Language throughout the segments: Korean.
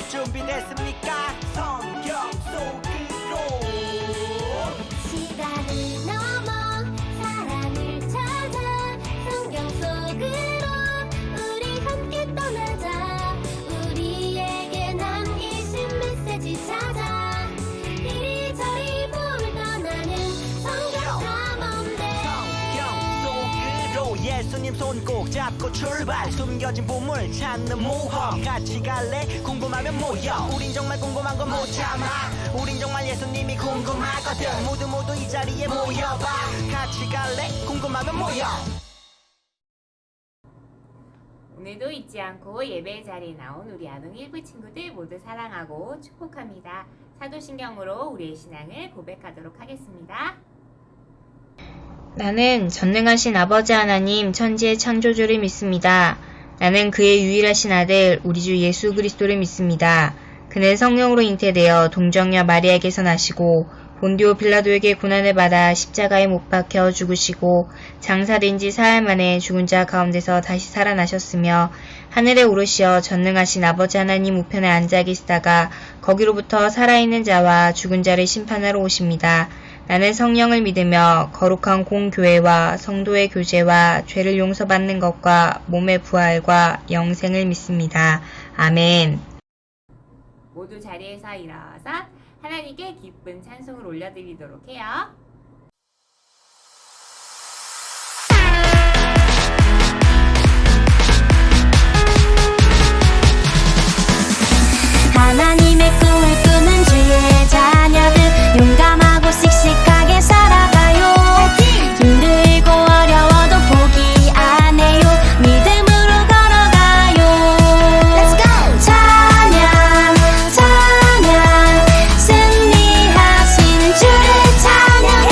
갈 준비됐습니까? 성경 속으로 시간을 넘어 사랑을 찾아 성경 속으로 우리 함께 떠나자. 우리에게 남기신 메시지 찾아 이리저리 훑어나는 성경 탐험대. 성경 속으로 예수님 손 꼭 잡고 출발. 숨겨진 보물 찾는 모험. 같이 갈래? 궁금하면 모여. 우린 정말 궁금한 건 못 참아. 우린 정말 예수님이 궁금하거든. 모두 이 자리에 모여봐. 같이 갈래? 궁금하면 모여. 오늘도 잊지 않고 예배 자리에 나온 우리 아동 일부 친구들 모두 사랑하고 축복합니다. 사도신경으로 우리의 신앙을 고백하도록 하겠습니다. 나는 전능하신 아버지 하나님 천지의 창조주를 믿습니다. 나는 그의 유일하신 아들 우리 주 예수 그리스도를 믿습니다. 그는 성령으로 잉태되어 동정녀 마리아에게서 나시고 본디오 빌라도에게 고난을 받아 십자가에 못 박혀 죽으시고 장사된 지 사흘 만에 죽은 자 가운데서 다시 살아나셨으며 하늘에 오르시어 전능하신 아버지 하나님 우편에 앉아 계시다가 거기로부터 살아있는 자와 죽은 자를 심판하러 오십니다. 나는 성령을 믿으며 거룩한 공교회와 성도의 교제와 죄를 용서받는 것과 몸의 부활과 영생을 믿습니다. 아멘. 모두 자리에서 일어서 하나님께 기쁜 찬송을 올려드리도록 해요. 하나님의 꿈을 꾸는 주의 자녀들 용감하고 씩씩하게 살아가요. 힘들고 어려워도 포기 안 해요. 믿음으로 걸어가요. Let's go! 찬양 찬양 승리하신 주를 찬양해.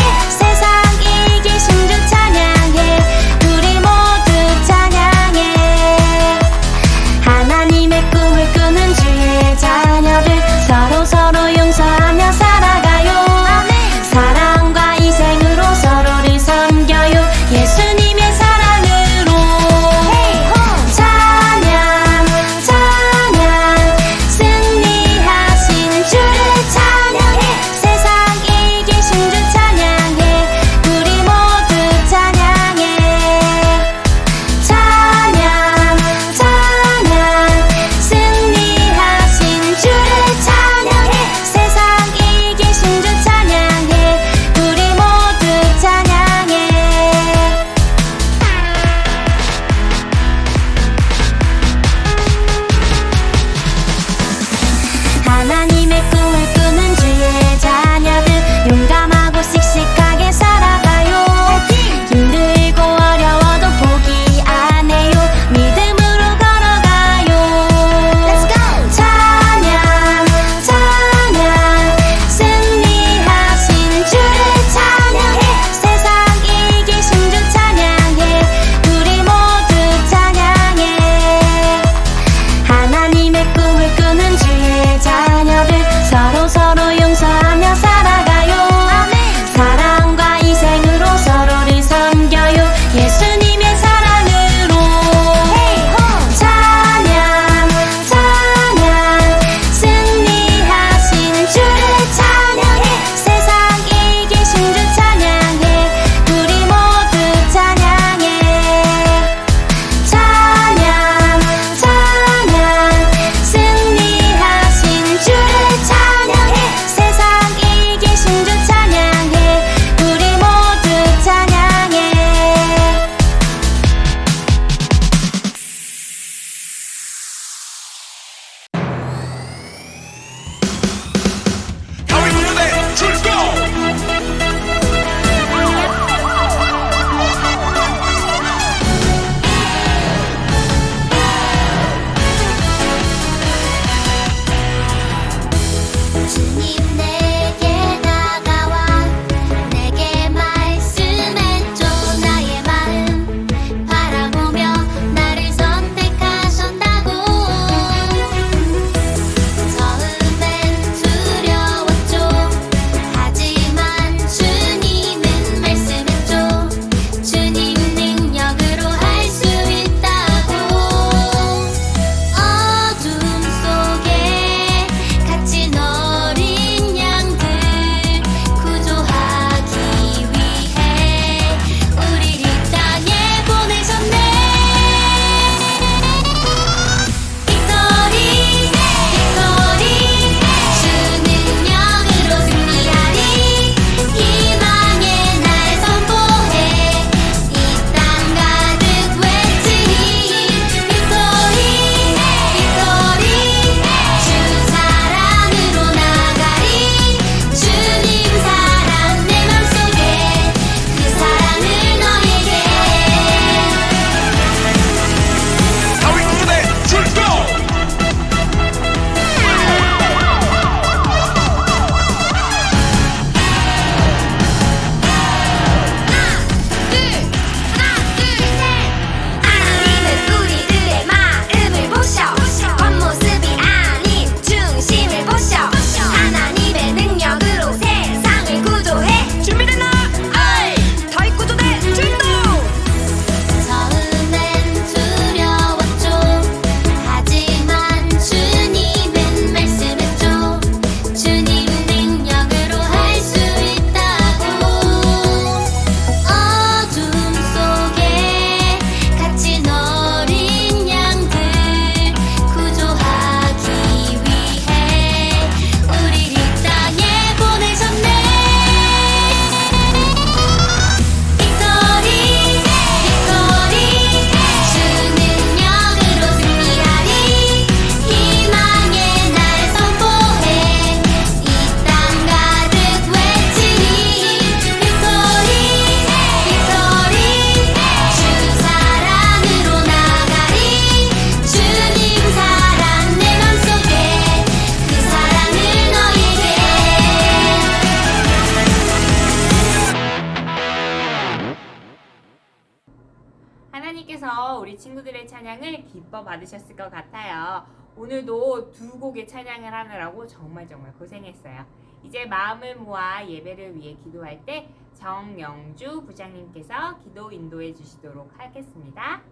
통해서 우리 친구들의 찬양을 기뻐 받으셨을 것 같아요. 오늘도 두 곡의 찬양을 하느라고 정말 고생했어요. 이제 마음을 모아 예배를 위해 기도할 때 정영주 부장님께서 기도 인도해 주시도록 하겠습니다.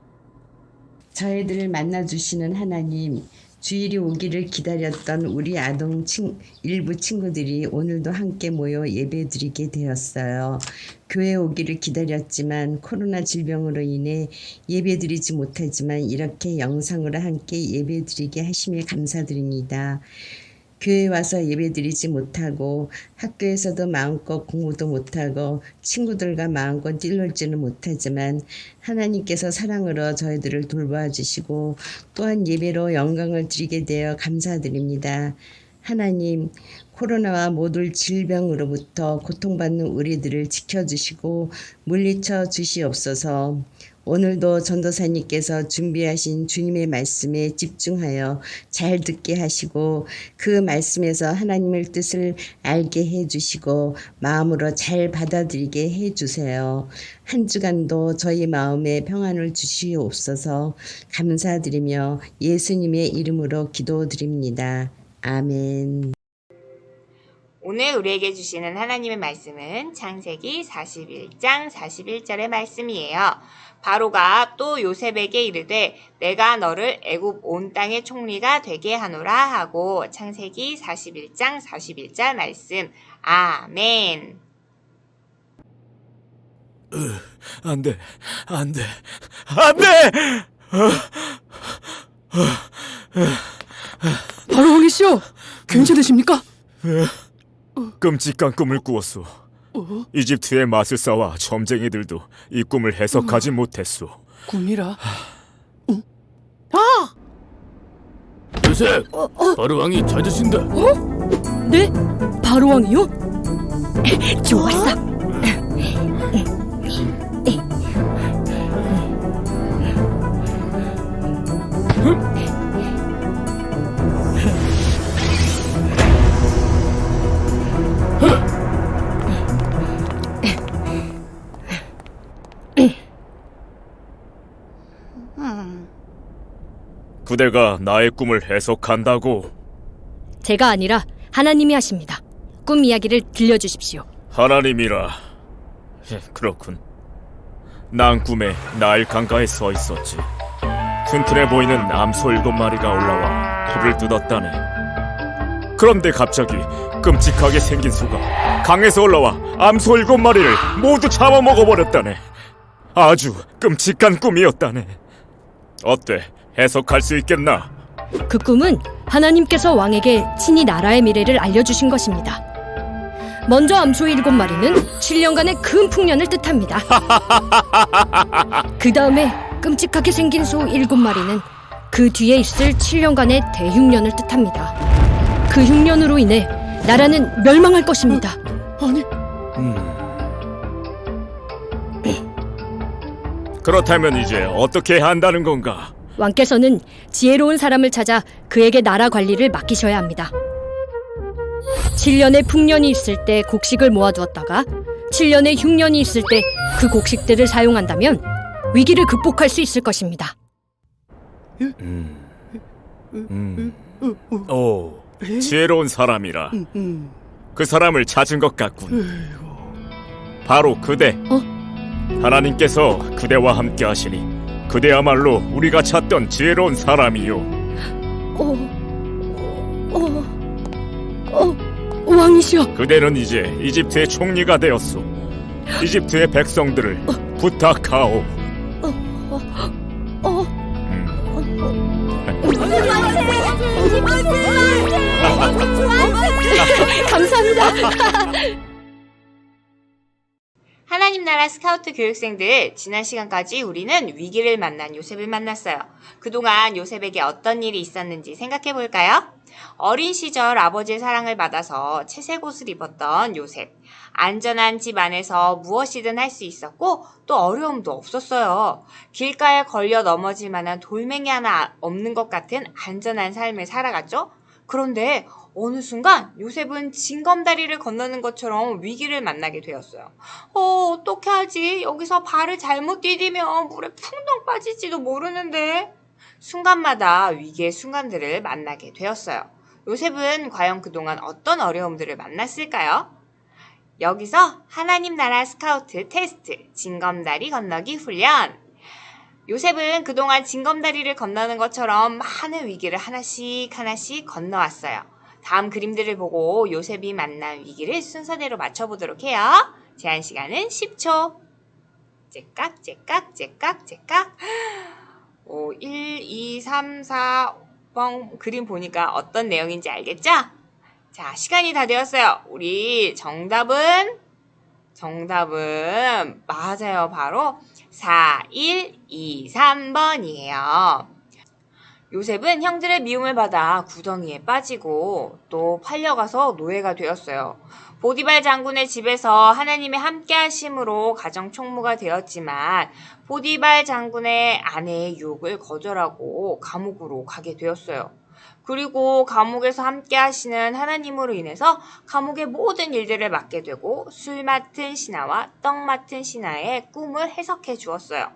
저희들을 만나주시는 하나님, 주일이 오기를 기다렸던 우리 일부 친구들이 오늘도 함께 모여 예배드리게 되었어요. 교회 오기를 기다렸지만 코로나 질병으로 인해 예배드리지 못하지만 이렇게 영상으로 함께 예배드리게 하심에 감사드립니다. 교회 와서 예배드리지 못하고 학교에서도 마음껏 공부도 못하고 친구들과 마음껏 찔놀지는 못하지만 하나님께서 사랑으로 저희들을 돌봐 주시고 또한 예배로 영광을 드리게 되어 감사드립니다. 하나님, 코로나와 모든 질병으로부터 고통받는 우리들을 지켜주시고 물리쳐 주시옵소서. 오늘도 전도사님께서 준비하신 주님의 말씀에 집중하여 잘 듣게 하시고 그 말씀에서 하나님의 뜻을 알게 해주시고 마음으로 잘 받아들이게 해주세요. 한 주간도 저희 마음에 평안을 주시옵소서. 감사드리며 예수님의 이름으로 기도드립니다. 아멘. 오늘 우리에게 주시는 하나님의 말씀은 창세기 41장 41절의 말씀이에요. 바로가 또 요셉에게 이르되 내가 너를 애굽 온 땅의 총리가 되게 하노라 하고 창세기 41장 41절 말씀. 아멘. 안 돼. 바로 왕이시여, 괜찮으십니까? 끔찍한 꿈을 꾸었소. 이집트의 마술사와 점쟁이들도 이 꿈을 해석하지 못했소. 꿈이라. 요셉, 바로 왕이 찾으신다. 네? 바로 왕이요? 좋았어. 그대가 나의 꿈을 해석한다고? 제가 아니라 하나님이 하십니다. 꿈 이야기를 들려주십시오. 하나님이라. 그렇군. 난 꿈에 나일 강가에 서 있었지. 튼튼해 보이는 암소 7마리가 올라와 풀을 뜯었다네. 그런데 갑자기 끔찍하게 생긴 소가 강에서 올라와 암소 7마리를 모두 잡아먹어버렸다네. 아주 끔찍한 꿈이었다네. 어때? 해석할 수 있겠나? 그 꿈은 하나님께서 왕에게 친히 나라의 미래를 알려주신 것입니다. 먼저 암소 7마리는 7년간의 큰 풍년을 뜻합니다. 그 다음에 끔찍하게 생긴 소 7마리는 그 뒤에 있을 7년간의 대흉년을 뜻합니다. 그 흉년으로 인해 나라는 멸망할 것입니다. 아니, 그렇다면 이제 어떻게 해야 한다는 건가? 왕께서는 지혜로운 사람을 찾아 그에게 나라 관리를 맡기셔야 합니다. 7년의 풍년이 있을 때 곡식을 모아두었다가 7년의 흉년이 있을 때 그 곡식들을 사용한다면 위기를 극복할 수 있을 것입니다. 오, 지혜로운 사람이라. 그 사람을 찾은 것 같군. 바로 그대. 하나님께서 그대와 함께 하시니 그대야말로 우리가 찾던 지혜로운 사람이요. 왕이시여. 그대는 이제 이집트의 총리가 되었소. 이집트의 백성들을 부탁하오. 감사합니다. 하나님 나라 스카우트 교육생들, 지난 시간까지 우리는 위기를 만난 요셉을 만났어요. 그동안 요셉에게 어떤 일이 있었는지 생각해 볼까요? 어린 시절 아버지의 사랑을 받아서 채색 옷을 입었던 요셉. 안전한 집 안에서 무엇이든 할 수 있었고 또 어려움도 없었어요. 길가에 걸려 넘어질 만한 돌멩이 하나 없는 것 같은 안전한 삶을 살아갔죠? 그런데 어느 순간 요셉은 징검다리를 건너는 것처럼 위기를 만나게 되었어요. 어떻게 하지? 여기서 발을 잘못 디디면 물에 풍덩 빠질지도 모르는데. 순간마다 위기의 순간들을 만나게 되었어요. 요셉은 과연 그동안 어떤 어려움들을 만났을까요? 여기서 하나님 나라 스카우트 테스트 징검다리 건너기 훈련. 요셉은 그동안 징검다리를 건너는 것처럼 많은 위기를 하나씩 건너왔어요. 다음 그림들을 보고 요셉이 만난 위기를 순서대로 맞춰보도록 해요. 제한 시간은 10초. 째깍 째깍 째깍 째깍. 1, 2, 3, 4번 그림 보니까 어떤 내용인지 알겠죠? 자, 시간이 다 되었어요. 우리 정답은 맞아요. 바로 4, 1, 2, 3번이에요. 요셉은 형들의 미움을 받아 구덩이에 빠지고 또 팔려가서 노예가 되었어요. 보디발 장군의 집에서 하나님의 함께하심으로 가정 총무가 되었지만 보디발 장군의 아내의 유혹을 거절하고 감옥으로 가게 되었어요. 그리고 감옥에서 함께 하시는 하나님으로 인해서 감옥의 모든 일들을 맡게 되고 술 맡은 신하와 떡 맡은 신하의 꿈을 해석해 주었어요.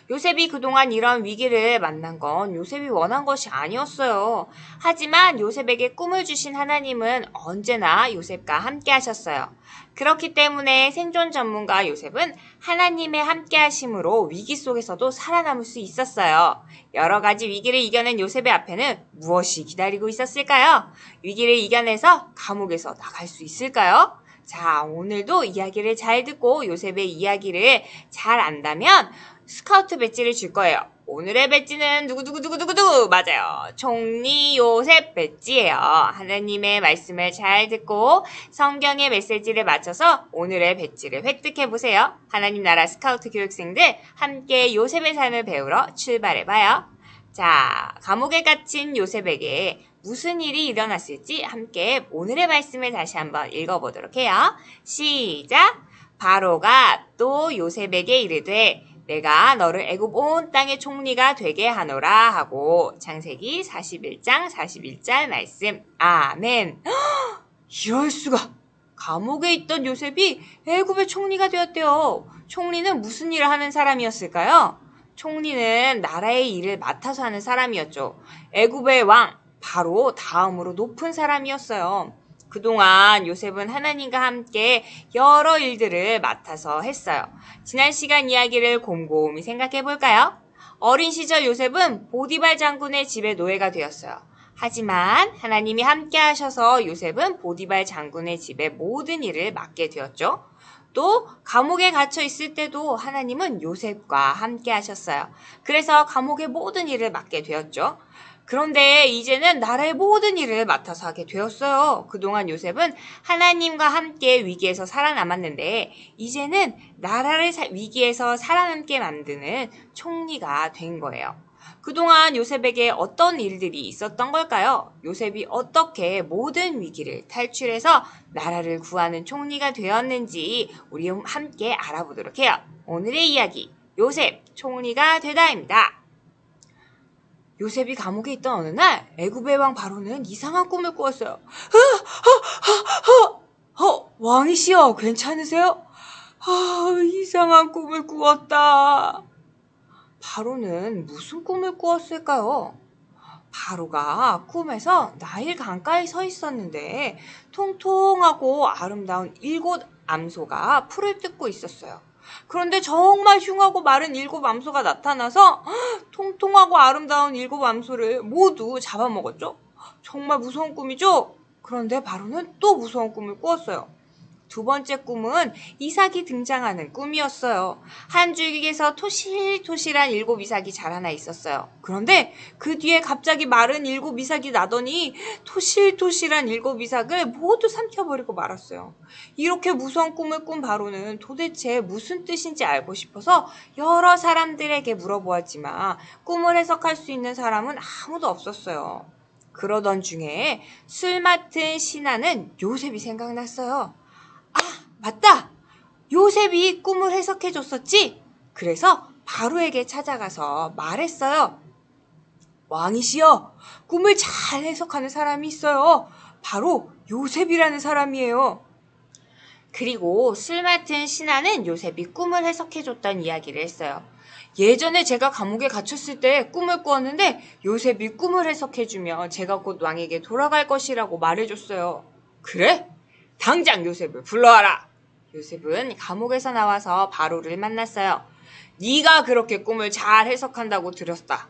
요셉이 그동안 이런 위기를 만난 건 요셉이 원한 것이 아니었어요. 하지만 요셉에게 꿈을 주신 하나님은 언제나 요셉과 함께 하셨어요. 그렇기 때문에 생존 전문가 요셉은 하나님의 함께 하심으로 위기 속에서도 살아남을 수 있었어요. 여러 가지 위기를 이겨낸 요셉의 앞에는 무엇이 기다리고 있었을까요? 위기를 이겨내서 감옥에서 나갈 수 있을까요? 자, 오늘도 이야기를 잘 듣고 요셉의 이야기를 잘 안다면 스카우트 배지를 줄 거예요. 오늘의 배지는 누구누구 맞아요. 총리 요셉 배지예요. 하나님의 말씀을 잘 듣고 성경의 메시지를 맞춰서 오늘의 배지를 획득해보세요. 하나님 나라 스카우트 교육생들 함께 요셉의 삶을 배우러 출발해봐요. 자, 감옥에 갇힌 요셉에게 무슨 일이 일어났을지 함께 오늘의 말씀을 다시 한번 읽어보도록 해요. 시작! 바로가 또 요셉에게 이르되 내가 너를 애굽 온 땅의 총리가 되게 하노라 하고 창세기 41장 41절 말씀. 아멘. 이럴 수가. 감옥에 있던 요셉이 애굽의 총리가 되었대요. 총리는 무슨 일을 하는 사람이었을까요? 총리는 나라의 일을 맡아서 하는 사람이었죠. 애굽의 왕 바로 다음으로 높은 사람이었어요. 그동안 요셉은 하나님과 함께 여러 일들을 맡아서 했어요. 지난 시간 이야기를 곰곰이 생각해 볼까요? 어린 시절 요셉은 보디발 장군의 집에 노예가 되었어요. 하지만 하나님이 함께 하셔서 요셉은 보디발 장군의 집의 모든 일을 맡게 되었죠. 또 감옥에 갇혀 있을 때도 하나님은 요셉과 함께 하셨어요. 그래서 감옥의 모든 일을 맡게 되었죠. 그런데 이제는 나라의 모든 일을 맡아서 하게 되었어요. 그동안 요셉은 하나님과 함께 위기에서 살아남았는데 이제는 나라를 위기에서 살아남게 만드는 총리가 된 거예요. 그동안 요셉에게 어떤 일들이 있었던 걸까요? 요셉이 어떻게 모든 위기를 탈출해서 나라를 구하는 총리가 되었는지 우리 함께 알아보도록 해요. 오늘의 이야기, 요셉 총리가 되다입니다. 요셉이 감옥에 있던 어느 날 애굽의 왕 바로는 이상한 꿈을 꾸었어요. 왕이시여 괜찮으세요? 이상한 꿈을 꾸었다. 바로는 무슨 꿈을 꾸었을까요? 바로가 꿈에서 나일 강가에 서 있었는데 통통하고 아름다운 7 암소가 풀을 뜯고 있었어요. 그런데 정말 흉하고 마른 7 암소가 나타나서 통통하고 아름다운 7 암소를 모두 잡아먹었죠. 정말 무서운 꿈이죠? 그런데 바로는 또 무서운 꿈을 꾸었어요. 두 번째 꿈은 이삭이 등장하는 꿈이었어요. 한 줄기에서 토실토실한 7 이삭이 자라나 있었어요. 그런데 그 뒤에 갑자기 마른 7 이삭이 나더니 토실토실한 7 이삭을 모두 삼켜버리고 말았어요. 이렇게 무서운 꿈을 꾼 바로는 도대체 무슨 뜻인지 알고 싶어서 여러 사람들에게 물어보았지만 꿈을 해석할 수 있는 사람은 아무도 없었어요. 그러던 중에 술 맡은 신하는 요셉이 생각났어요. 맞다! 요셉이 꿈을 해석해줬었지? 그래서 바로에게 찾아가서 말했어요. 왕이시여, 꿈을 잘 해석하는 사람이 있어요. 바로 요셉이라는 사람이에요. 그리고 술 맡은 신하는 요셉이 꿈을 해석해줬던 이야기를 했어요. 예전에 제가 감옥에 갇혔을 때 꿈을 꾸었는데 요셉이 꿈을 해석해주면 제가 곧 왕에게 돌아갈 것이라고 말해줬어요. 그래? 당장 요셉을 불러와라. 요셉은 감옥에서 나와서 바로를 만났어요. 네가 그렇게 꿈을 잘 해석한다고 들었다.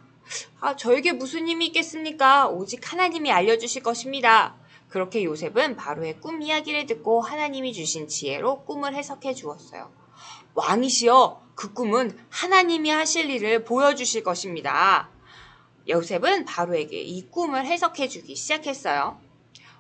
저에게 무슨 힘이 있겠습니까? 오직 하나님이 알려주실 것입니다. 그렇게 요셉은 바로의 꿈 이야기를 듣고 하나님이 주신 지혜로 꿈을 해석해 주었어요. 왕이시여, 그 꿈은 하나님이 하실 일을 보여주실 것입니다. 요셉은 바로에게 이 꿈을 해석해 주기 시작했어요.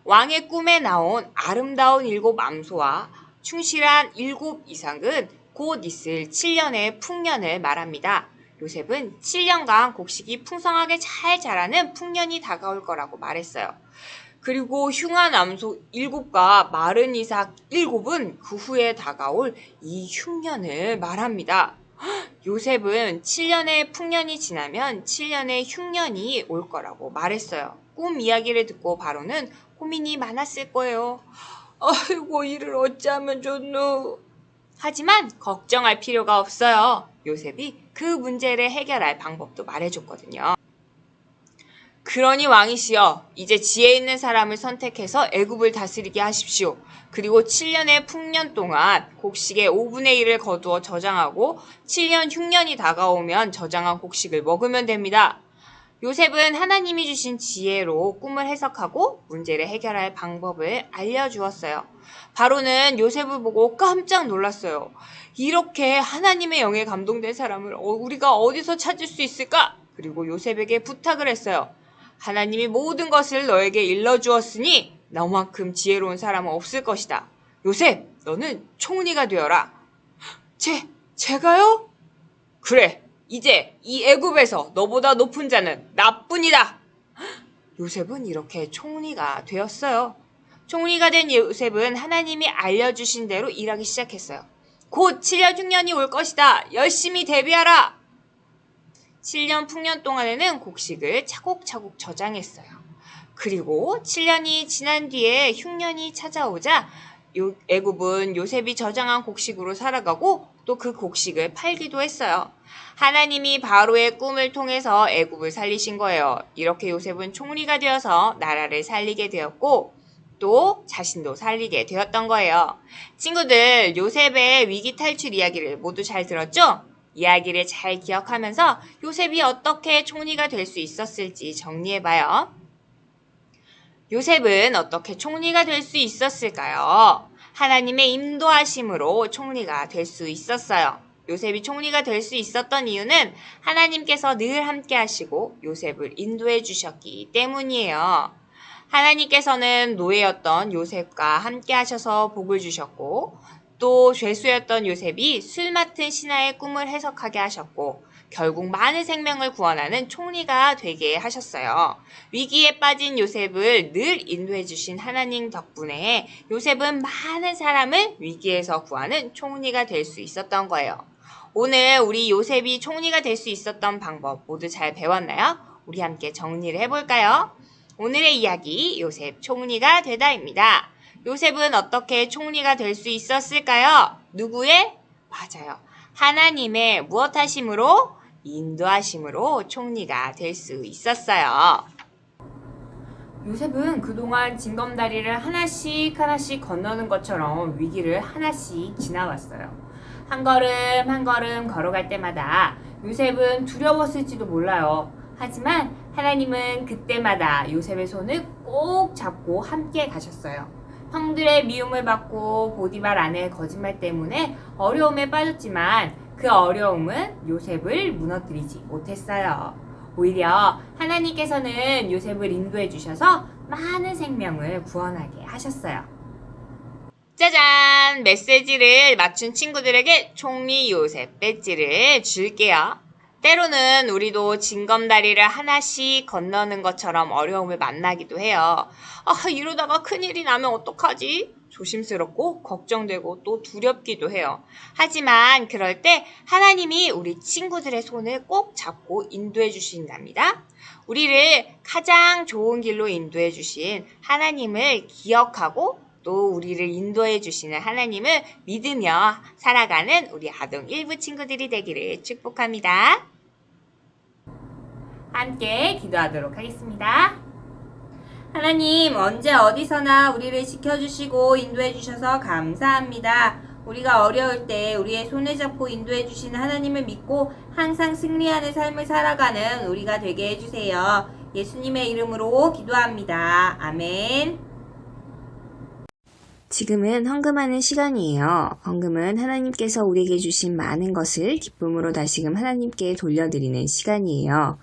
왕의 꿈에 나온 아름다운 7 암소와 충실한 7 이상은 곧 있을 7년의 풍년을 말합니다. 요셉은 7년간 곡식이 풍성하게 잘 자라는 풍년이 다가올 거라고 말했어요. 그리고 흉한 암소 7과 마른 이삭 7은 그 후에 다가올 이 흉년을 말합니다. 요셉은 7년의 풍년이 지나면 7년의 흉년이 올 거라고 말했어요. 꿈 이야기를 듣고 바로는 고민이 많았을 거예요. 아이고, 이를 어찌하면 좋노. 하지만 걱정할 필요가 없어요. 요셉이 그 문제를 해결할 방법도 말해줬거든요. 그러니 왕이시여, 이제 지혜 있는 사람을 선택해서 애굽을 다스리게 하십시오. 그리고 7년의 풍년 동안 곡식의 5분의 1을 거두어 저장하고 7년 흉년이 다가오면 저장한 곡식을 먹으면 됩니다. 요셉은 하나님이 주신 지혜로 꿈을 해석하고 문제를 해결할 방법을 알려주었어요. 바로는 요셉을 보고 깜짝 놀랐어요. 이렇게 하나님의 영에 감동된 사람을 우리가 어디서 찾을 수 있을까? 그리고 요셉에게 부탁을 했어요. 하나님이 모든 것을 너에게 일러주었으니 너만큼 지혜로운 사람은 없을 것이다. 요셉, 너는 총리가 되어라. 제가요? 그래, 이제 이 애굽에서 너보다 높은 자는 나뿐이다. 요셉은 이렇게 총리가 되었어요. 총리가 된 요셉은 하나님이 알려주신 대로 일하기 시작했어요. 곧 7년 흉년이 올 것이다. 열심히 대비하라. 7년 풍년 동안에는 곡식을 차곡차곡 저장했어요. 그리고 7년이 지난 뒤에 흉년이 찾아오자 애굽은 요셉이 저장한 곡식으로 살아가고 또 그 곡식을 팔기도 했어요. 하나님이 바로의 꿈을 통해서 애굽을 살리신 거예요. 이렇게 요셉은 총리가 되어서 나라를 살리게 되었고 또 자신도 살리게 되었던 거예요. 친구들, 요셉의 위기 탈출 이야기를 모두 잘 들었죠? 이야기를 잘 기억하면서 요셉이 어떻게 총리가 될 수 있었을지 정리해봐요. 요셉은 어떻게 총리가 될 수 있었을까요? 하나님의 인도하심으로 총리가 될 수 있었어요. 요셉이 총리가 될 수 있었던 이유는 하나님께서 늘 함께 하시고 요셉을 인도해 주셨기 때문이에요. 하나님께서는 노예였던 요셉과 함께 하셔서 복을 주셨고 또 죄수였던 요셉이 술 맡은 신하의 꿈을 해석하게 하셨고 결국 많은 생명을 구원하는 총리가 되게 하셨어요. 위기에 빠진 요셉을 늘 인도해 주신 하나님 덕분에 요셉은 많은 사람을 위기에서 구하는 총리가 될 수 있었던 거예요. 오늘 우리 요셉이 총리가 될 수 있었던 방법 모두 잘 배웠나요? 우리 함께 정리를 해볼까요? 오늘의 이야기 요셉 총리가 되다입니다. 요셉은 어떻게 총리가 될 수 있었을까요? 누구의? 맞아요. 하나님의 무엇하심으로? 인도하심으로 총리가 될 수 있었어요. 요셉은 그동안 징검다리를 하나씩 건너는 것처럼 위기를 하나씩 지나왔어요. 한 걸음 한 걸음 걸어갈 때마다 요셉은 두려웠을지도 몰라요. 하지만 하나님은 그때마다 요셉의 손을 꼭 잡고 함께 가셨어요. 형들의 미움을 받고 보디발 아내의 거짓말 때문에 어려움에 빠졌지만 그 어려움은 요셉을 무너뜨리지 못했어요. 오히려 하나님께서는 요셉을 인도해 주셔서 많은 생명을 구원하게 하셨어요. 짜잔! 메시지를 맞춘 친구들에게 총리 요셉 배지를 줄게요. 때로는 우리도 징검다리를 하나씩 건너는 것처럼 어려움을 만나기도 해요. 이러다가 큰일이 나면 어떡하지? 조심스럽고 걱정되고 또 두렵기도 해요. 하지만 그럴 때 하나님이 우리 친구들의 손을 꼭 잡고 인도해 주신답니다. 우리를 가장 좋은 길로 인도해 주신 하나님을 기억하고 또 우리를 인도해 주시는 하나님을 믿으며 살아가는 우리 아동 일부 친구들이 되기를 축복합니다. 함께 기도하도록 하겠습니다. 하나님, 언제 어디서나 우리를 지켜주시고 인도해 주셔서 감사합니다. 우리가 어려울 때 우리의 손을 잡고 인도해 주시는 하나님을 믿고 항상 승리하는 삶을 살아가는 우리가 되게 해주세요. 예수님의 이름으로 기도합니다. 아멘. 지금은 헌금하는 시간이에요. 헌금은 하나님께서 우리에게 주신 많은 것을 기쁨으로 다시금 하나님께 돌려드리는 시간이에요.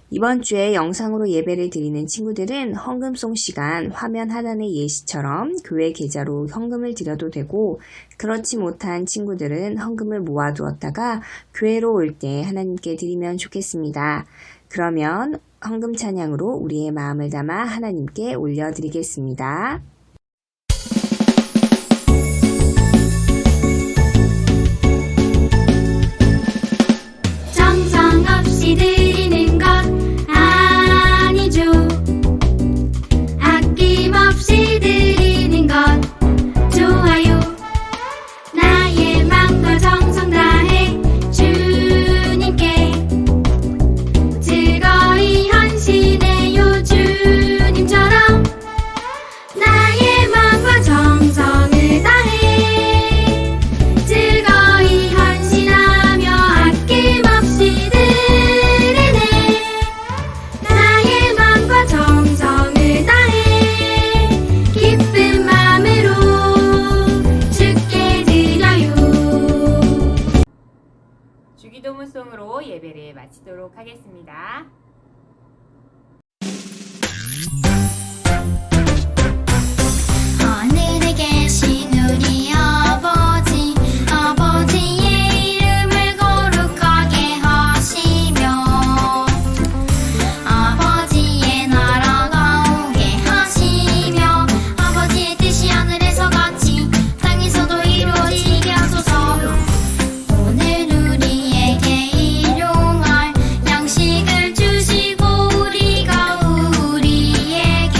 이번 주에 영상으로 예배를 드리는 친구들은 헌금송 시간 화면 하단의 예시처럼 교회 계좌로 헌금을 드려도 되고, 그렇지 못한 친구들은 헌금을 모아두었다가 교회로 올 때 하나님께 드리면 좋겠습니다. 그러면 헌금 찬양으로 우리의 마음을 담아 하나님께 올려드리겠습니다. 정성 없이 드리는 것 아니죠. 아낌없이 드리는 것 좋아요. 나의 맘과 정성 다해 주님께 즐거이 헌신해요. 주님처럼 나의 맘과 정성을 다해 즐거이 헌신하며 아낌없이 드리네. 나의 맘과 정성을 다해 기쁜 마음으로 주께 드려요. 주기도문송으로 예배를 마치도록 하겠습니다. 하늘에 계신 우리 아버지, 아버지의 이름을 거룩하게 하시며 아버지의 나라가 오게 하시며 아버지의 뜻이 하늘에서 같이 땅에서도 이루어지게 하소서. 오늘 우리에게 일용할 양식을 주시고 우리가 우리에게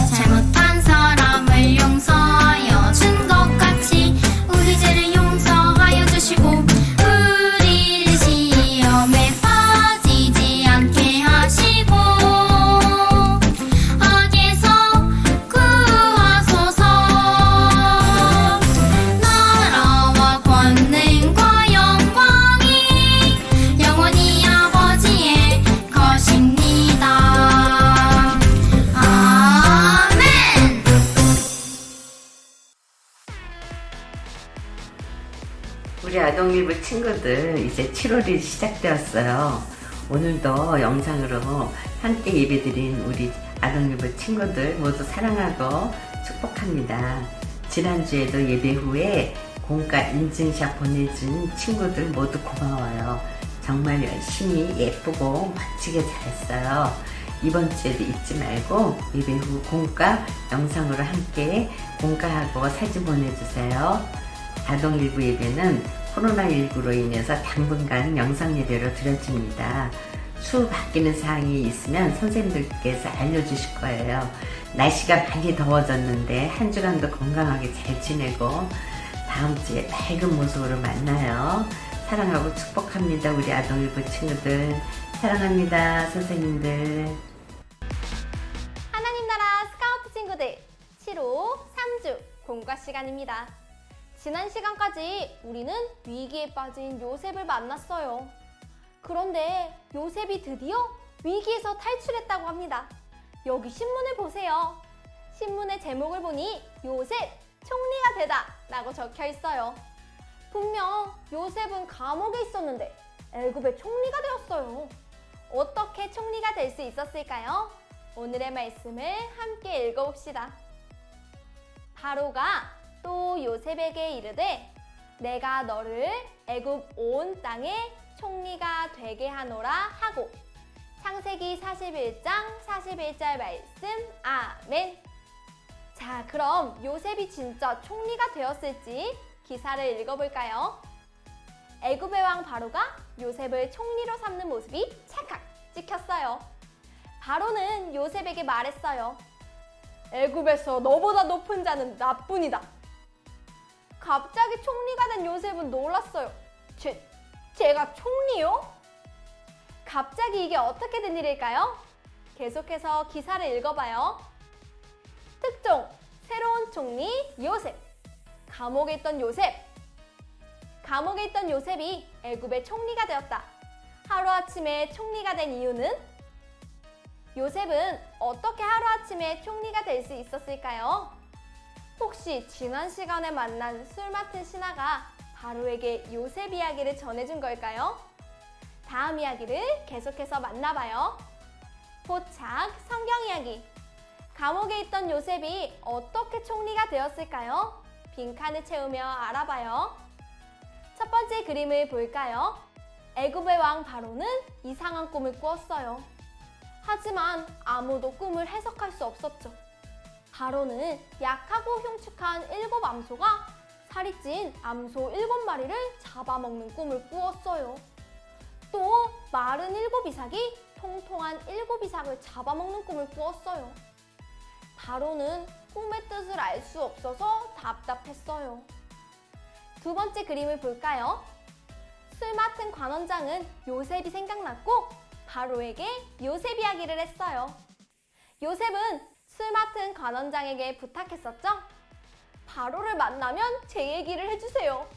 잘못한 사람을 용서하여 준 것 같이 우리 죄를 용서하여 주시고 우리를 시험에 빠지지 않게 하시고 악에서 구하소서. 나라와 권능과 영광이 영원히 아버지의 것입니다. 아멘. 우리 아동일부 친구들, 이제 7월이 시작되었어요. 오늘도 영상으로 함께 예배드린 우리 아동일부 친구들 모두 사랑하고 축복합니다. 지난주에도 예배 후에 공과 인증샷 보내준 친구들 모두 고마워요. 정말 열심히 예쁘고 멋지게 잘했어요. 이번 주에도 잊지 말고 예배 후 공과 영상으로 함께 공과하고 사진 보내주세요. 아동일부 예배는 코로나19로 인해서 당분간 영상 예배로 드려집니다. 추후 바뀌는 사항이 있으면 선생님들께서 알려주실 거예요. 날씨가 많이 더워졌는데 한 주간도 건강하게 잘 지내고 다음 주에 밝은 모습으로 만나요. 사랑하고 축복합니다. 우리 아동일부 친구들 사랑합니다. 선생님들. 하나님 나라 스카우트 친구들 7호 3주 공과 시간입니다. 지난 시간까지 우리는 위기에 빠진 요셉을 만났어요. 그런데 요셉이 드디어 위기에서 탈출했다고 합니다. 여기 신문을 보세요. 신문의 제목을 보니 요셉 총리가 되다 라고 적혀 있어요. 분명 요셉은 감옥에 있었는데 애굽의 총리가 되었어요. 어떻게 총리가 될 수 있었을까요? 오늘의 말씀을 함께 읽어봅시다. 바로가 또 요셉에게 이르되 내가 너를 애굽 온 땅에 총리가 되게 하노라 하고. 창세기 41장 41절 말씀. 아멘. 자, 그럼 요셉이 진짜 총리가 되었을지 기사를 읽어볼까요? 애굽의 왕 바로가 요셉을 총리로 삼는 모습이 찰칵 찍혔어요. 바로는 요셉에게 말했어요. 애굽에서 너보다 높은 자는 나뿐이다. 갑자기 총리가 된 요셉은 놀랐어요. 제가 총리요? 갑자기 이게 어떻게 된 일일까요? 계속해서 기사를 읽어봐요. 특종, 새로운 총리 요셉. 감옥에 있던 요셉. 감옥에 있던 요셉이 애굽의 총리가 되었다. 하루아침에 총리가 된 이유는? 요셉은 어떻게 하루아침에 총리가 될 수 있었을까요? 혹시 지난 시간에 만난 술 맡은 신하가 바로에게 요셉 이야기를 전해준 걸까요? 다음 이야기를 계속해서 만나봐요. 포착 성경 이야기. 감옥에 있던 요셉이 어떻게 총리가 되었을까요? 빈칸을 채우며 알아봐요. 첫 번째 그림을 볼까요? 애굽의 왕 바로는 이상한 꿈을 꾸었어요. 하지만 아무도 꿈을 해석할 수 없었죠. 바로는 약하고 흉측한 7 암소가 살이 찐 암소 7마리를 잡아먹는 꿈을 꾸었어요. 또 마른 7 이삭이 통통한 7 이삭을 잡아먹는 꿈을 꾸었어요. 바로는 꿈의 뜻을 알 수 없어서 답답했어요. 두 번째 그림을 볼까요? 술 맡은 관원장은 요셉이 생각났고 바로에게 요셉 이야기를 했어요. 요셉은 술 맡은 관원장에게 부탁했었죠? 바로를 만나면 제 얘기를 해주세요.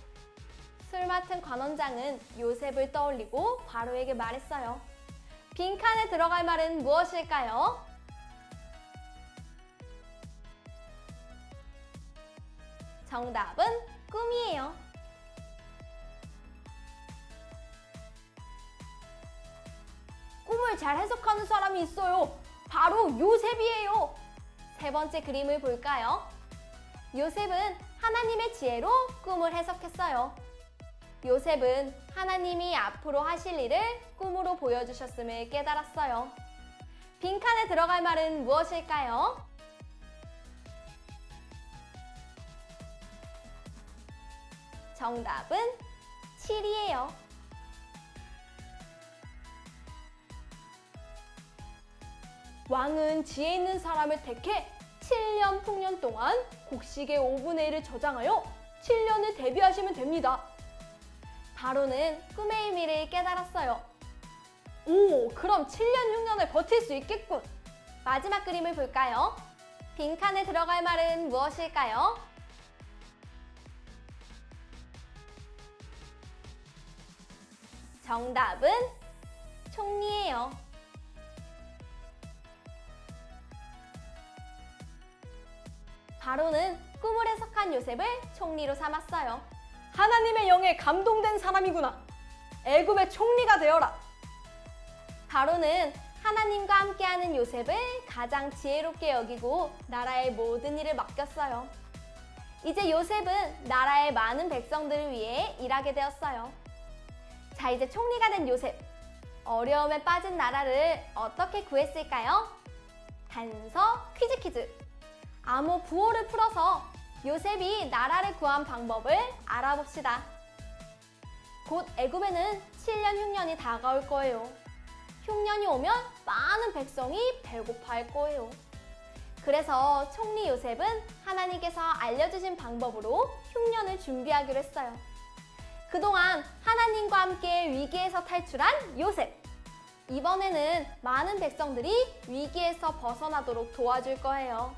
술 맡은 관원장은 요셉을 떠올리고 바로에게 말했어요. 빈칸에 들어갈 말은 무엇일까요? 정답은 꿈이에요. 꿈을 잘 해석하는 사람이 있어요. 바로 요셉이에요. 세 번째 그림을 볼까요? 요셉은 하나님의 지혜로 꿈을 해석했어요. 요셉은 하나님이 앞으로 하실 일을 꿈으로 보여주셨음을 깨달았어요. 빈칸에 들어갈 말은 무엇일까요? 정답은 7이에요. 왕은 지혜 있는 사람을 택해 7년 풍년 동안 곡식의 5분의 1을 저장하여 7년을 대비하시면 됩니다. 바로는 꿈의 의미를 깨달았어요. 오, 그럼 7년 흉년을 버틸 수 있겠군. 마지막 그림을 볼까요? 빈칸에 들어갈 말은 무엇일까요? 정답은 총리예요. 바로는 꿈을 해석한 요셉을 총리로 삼았어요. 하나님의 영에 감동된 사람이구나. 애굽의 총리가 되어라. 바로는 하나님과 함께하는 요셉을 가장 지혜롭게 여기고 나라의 모든 일을 맡겼어요. 이제 요셉은 나라의 많은 백성들을 위해 일하게 되었어요. 자, 이제 총리가 된 요셉. 어려움에 빠진 나라를 어떻게 구했을까요? 단서 퀴즈. 암호 부호를 풀어서 요셉이 나라를 구한 방법을 알아봅시다. 곧 애굽에는 7년 흉년이 다가올 거예요. 흉년이 오면 많은 백성이 배고파할 거예요. 그래서 총리 요셉은 하나님께서 알려주신 방법으로 흉년을 준비하기로 했어요. 그동안 하나님과 함께 위기에서 탈출한 요셉. 이번에는 많은 백성들이 위기에서 벗어나도록 도와줄 거예요.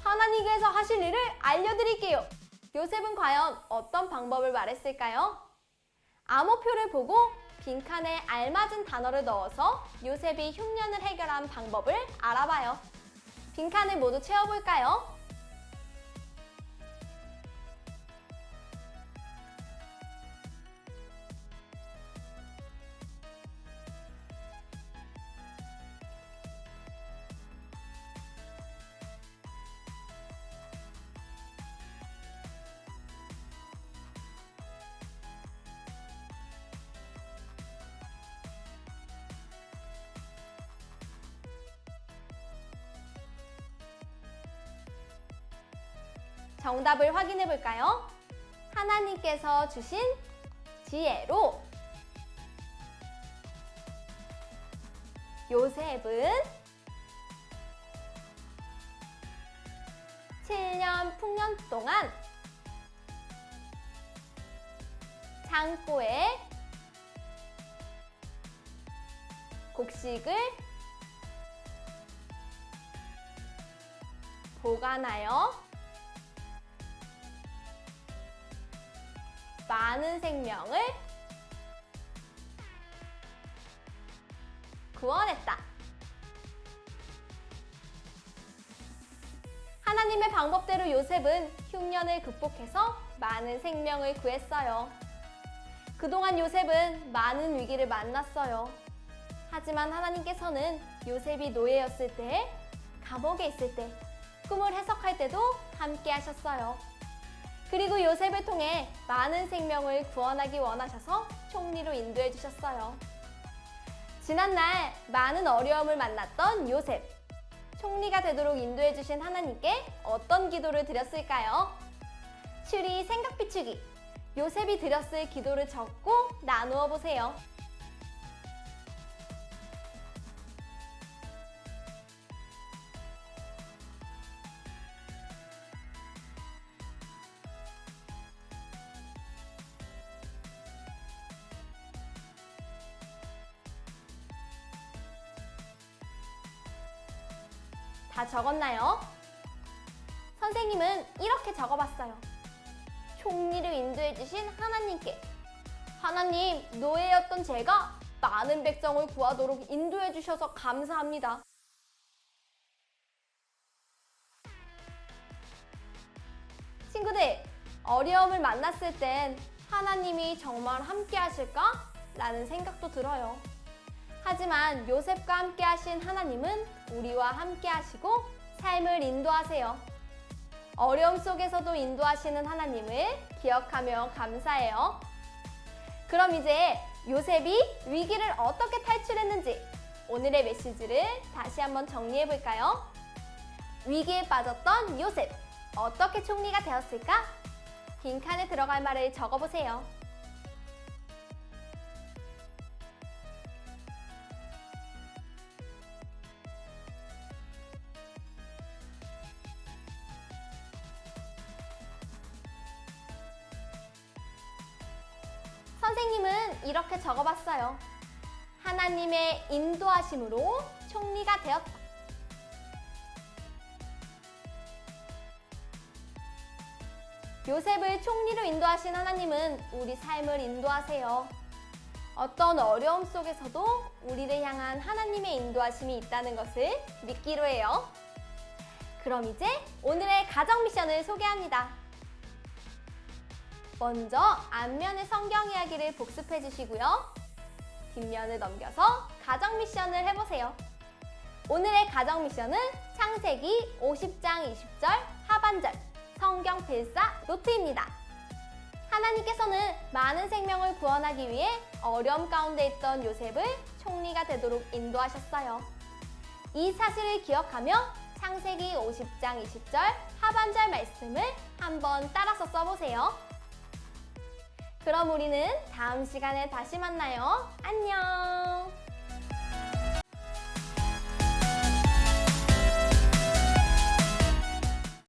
하나님께서 하실 일을 알려드릴게요. 요셉은 과연 어떤 방법을 말했을까요? 암호표를 보고 빈칸에 알맞은 단어를 넣어서 요셉이 흉년을 해결한 방법을 알아봐요. 빈칸을 모두 채워볼까요? 정답을 확인해 볼까요? 하나님께서 주신 지혜로 요셉은 7년 풍년 동안 창고에 곡식을 보관하여 많은 생명을 구원했다. 하나님의 방법대로 요셉은 흉년을 극복해서 많은 생명을 구했어요. 그동안 요셉은 많은 위기를 만났어요. 하지만 하나님께서는 요셉이 노예였을 때, 감옥에 있을 때, 꿈을 해석할 때도 함께 하셨어요. 그리고 요셉을 통해 많은 생명을 구원하기 원하셔서 총리로 인도해 주셨어요. 지난날 많은 어려움을 만났던 요셉. 총리가 되도록 인도해 주신 하나님께 어떤 기도를 드렸을까요? 추리 생각 비추기. 요셉이 드렸을 기도를 적고 나누어 보세요. 다 적었나요? 선생님은 이렇게 적어봤어요. 총리를 인도해주신 하나님께, 하나님, 노예였던 제가 많은 백성을 구하도록 인도해주셔서 감사합니다. 친구들, 어려움을 만났을 땐 하나님이 정말 함께 하실까? 라는 생각도 들어요. 하지만 요셉과 함께 하신 하나님은 우리와 함께 하시고 삶을 인도하세요. 어려움 속에서도 인도하시는 하나님을 기억하며 감사해요. 그럼 이제 요셉이 위기를 어떻게 탈출했는지 오늘의 메시지를 다시 한번 정리해 볼까요? 위기에 빠졌던 요셉, 어떻게 총리가 되었을까? 빈칸에 들어갈 말을 적어보세요. 선생님은 이렇게 적어봤어요. 하나님의 인도하심으로 총리가 되었다. 요셉을 총리로 인도하신 하나님은 우리 삶을 인도하세요. 어떤 어려움 속에서도 우리를 향한 하나님의 인도하심이 있다는 것을 믿기로 해요. 그럼 이제 오늘의 가정 미션을 소개합니다. 먼저 앞면의 성경 이야기를 복습해 주시고요. 뒷면을 넘겨서 가정 미션을 해보세요. 오늘의 가정 미션은 창세기 50장 20절 하반절 성경 필사 노트입니다. 하나님께서는 많은 생명을 구원하기 위해 어려움 가운데 있던 요셉을 총리가 되도록 인도하셨어요. 이 사실을 기억하며 창세기 50장 20절 하반절 말씀을 한번 따라서 써보세요. 그럼 우리는 다음 시간에 다시 만나요. 안녕!